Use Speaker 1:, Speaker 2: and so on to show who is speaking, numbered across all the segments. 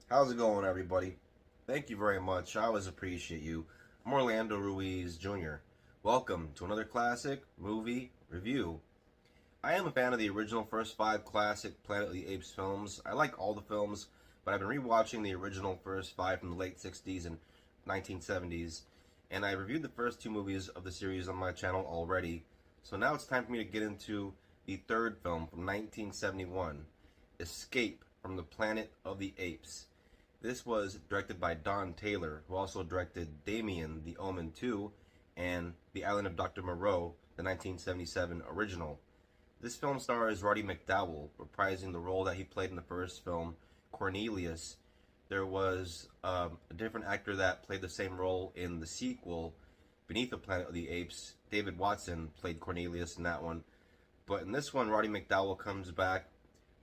Speaker 1: How's it going, everybody? Thank you very much. I always appreciate you. I'm Orlando Ruiz Jr. Welcome to another classic movie review. I am a fan of the original first five classic Planet of the Apes films. I like all the films, but I've been rewatching the original first five from the late 60s and 1970s, and I reviewed the first two movies of the series on my channel already. So now it's time for me to get into the third film from 1971, Escape from the Planet of the Apes. This was directed by Don Taylor, who also directed Damien, The Omen 2, and The Island of Dr. Moreau, the 1977 original. This film stars Roddy McDowell, reprising the role that he played in the first film, Cornelius. There was a different actor that played the same role in the sequel, Beneath the Planet of the Apes. David Watson played Cornelius in that one. But in this one, Roddy McDowell comes back.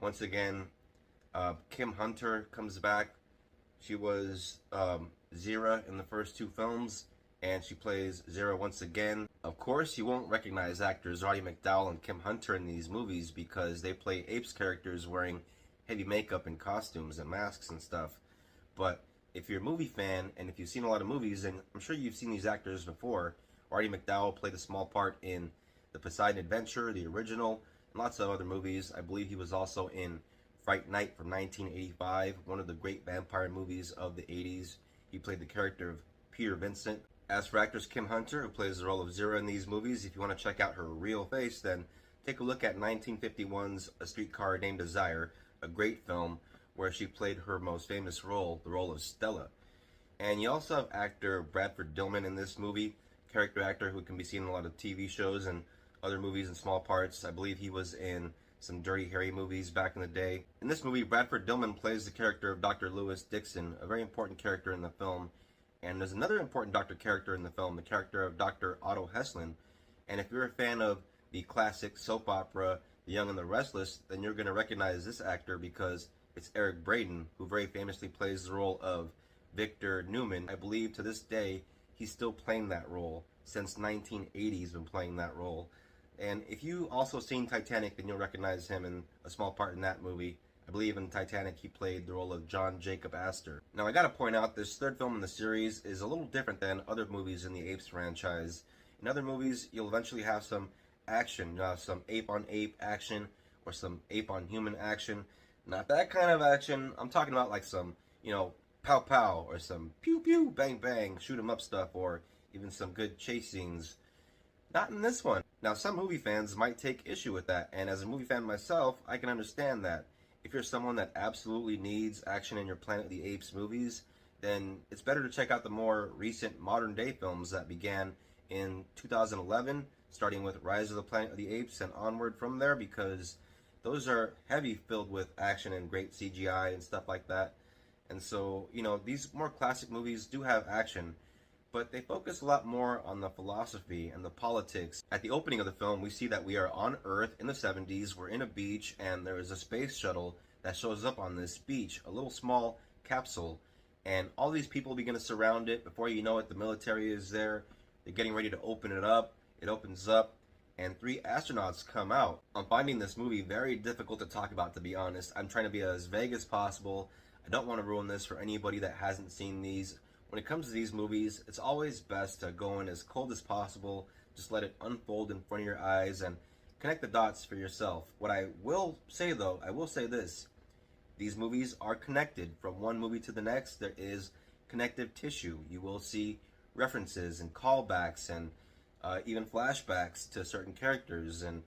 Speaker 1: Once again, Kim Hunter comes back. She was Zira in the first two films, and she plays Zira once again. Of course, you won't recognize actors Roddy McDowell and Kim Hunter in these movies because they play apes characters wearing heavy makeup and costumes and masks and stuff. But if you're a movie fan, and if you've seen a lot of movies, and I'm sure you've seen these actors before, Roddy McDowell played a small part in The Poseidon Adventure, the original, and lots of other movies. I believe he was also in Fright Night from 1985, one of the great vampire movies of the 80s. He played the character of Peter Vincent. As for actress Kim Hunter, who plays the role of Zira in these movies, if you want to check out her real face, then take a look at 1951's A Streetcar Named Desire, a great film where she played her most famous role, the role of Stella. And you also have actor Bradford Dillman in this movie, character actor who can be seen in a lot of TV shows and other movies in small parts. I believe he was in some Dirty Harry movies back in the day. In this movie, Bradford Dillman plays the character of Dr. Lewis Dixon, a very important character in the film. And there's another important doctor character in the film, the character of Dr. Otto Hesslin. And if you're a fan of the classic soap opera, The Young and the Restless, then you're going to recognize this actor because it's Eric Braeden, who very famously plays the role of Victor Newman. I believe to this day, he's still playing that role. Since 1980, he's been playing that role. And if you also seen Titanic, then you'll recognize him in a small part in that movie. I believe in Titanic he played the role of John Jacob Astor. Now I gotta point out, this third film in the series is a little different than other movies in the Apes franchise. In other movies, you'll eventually have some action, some ape-on-ape action, or some ape-on-human action. Not that kind of action. I'm talking about like some, pow-pow, or some pew-pew, bang-bang, shoot-'em-up stuff, or even some good chase scenes. Not in this one. Now, some movie fans might take issue with that, and as a movie fan myself, I can understand that. If you're someone that absolutely needs action in your Planet of the Apes movies, then it's better to check out the more recent modern-day films that began in 2011, starting with Rise of the Planet of the Apes and onward from there, because those are heavy filled with action and great CGI and stuff like that. And so, these more classic movies do have action, but they focus a lot more on the philosophy and the politics. At the opening of the film, we see that we are on Earth in the 70s, we're in a beach, and there is a space shuttle that shows up on this beach, a little small capsule, and all these people begin to surround it. Before you know it, the military is there, they're getting ready to open it up, it opens up, and three astronauts come out. I'm finding this movie very difficult to talk about, to be honest. I'm trying to be as vague as possible. I don't want to ruin this for anybody that hasn't seen these. When it comes to these movies, it's always best to go in as cold as possible, just let it unfold in front of your eyes and connect the dots for yourself. What I will say though, I will say this, these movies are connected from one movie to the next. There is connective tissue. You will see references and callbacks and even flashbacks to certain characters. And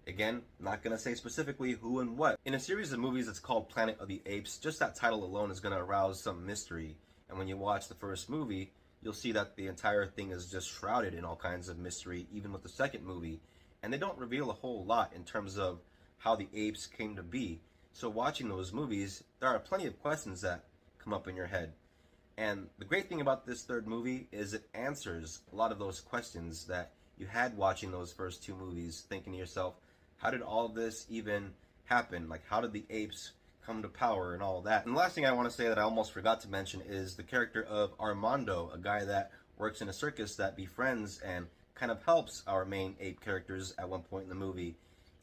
Speaker 1: again, not going to say specifically who and what. In a series of movies that's called Planet of the Apes, just that title alone is going to arouse some mystery. And when you watch the first movie, you'll see that the entire thing is just shrouded in all kinds of mystery, even with the second movie. And they don't reveal a whole lot in terms of how the apes came to be. So watching those movies, there are plenty of questions that come up in your head. And the great thing about this third movie is it answers a lot of those questions that you had watching those first two movies, thinking to yourself, how did all this even happen? Like, how did the apes come to power and all that? And the last thing I want to say that I almost forgot to mention is the character of Armando, a guy that works in a circus that befriends and kind of helps our main ape characters at one point in the movie.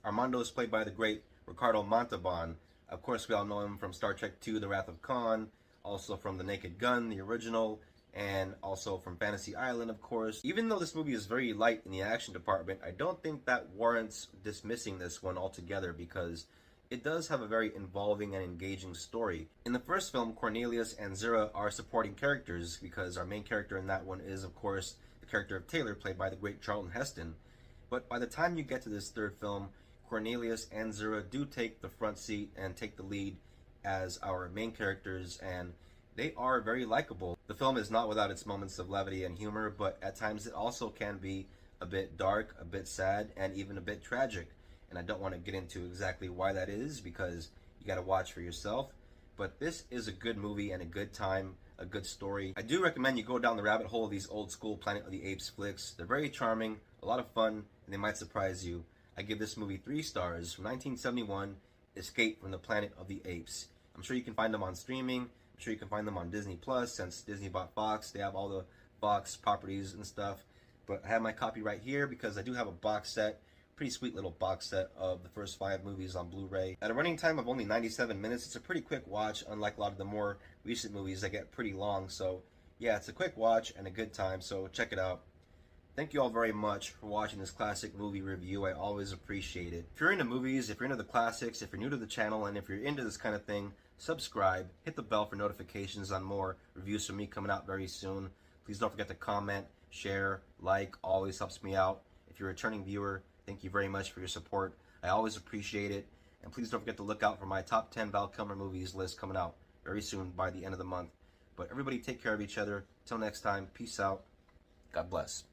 Speaker 1: Armando is played by the great Ricardo Montalban. Of course, we all know him from Star Trek II, The Wrath of Khan, also from The Naked Gun, the original, and also from Fantasy Island, of course. Even though this movie is very light in the action department, I don't think that warrants dismissing this one altogether, because it does have a very involving and engaging story. In the first film, Cornelius and Zira are supporting characters, because our main character in that one is, of course, the character of Taylor, played by the great Charlton Heston. But by the time you get to this third film, Cornelius and Zira do take the front seat and take the lead as our main characters, and they are very likable. The film is not without its moments of levity and humor, but at times it also can be a bit dark, a bit sad, and even a bit tragic. And I don't want to get into exactly why that is, because you got to watch for yourself. But this is a good movie and a good time, a good story. I do recommend you go down the rabbit hole of these old school Planet of the Apes flicks. They're very charming, a lot of fun, and they might surprise you. I give this movie 3 stars from 1971, Escape from the Planet of the Apes. I'm sure you can find them on streaming. I'm sure you can find them on Disney Plus, since Disney bought Fox. They have all the Fox properties and stuff. But I have my copy right here because I do have a box set. Pretty sweet little box set of the first 5 movies on Blu-ray. At a running time of only 97 minutes, it's a pretty quick watch, unlike a lot of the more recent movies that get pretty long. So yeah, it's a quick watch and a good time, so check it out. Thank you all very much for watching this classic movie review. I always appreciate it. If you're into movies, if you're into the classics, if you're new to the channel, and if you're into this kind of thing, subscribe, hit the bell for notifications on more reviews from me coming out very soon. Please don't forget to comment, share, like, always helps me out. If you're a returning viewer, thank you very much for your support. I always appreciate it. And please don't forget to look out for my top 10 Val Kilmer movies list coming out very soon by the end of the month. But everybody take care of each other. Till next time, peace out. God bless.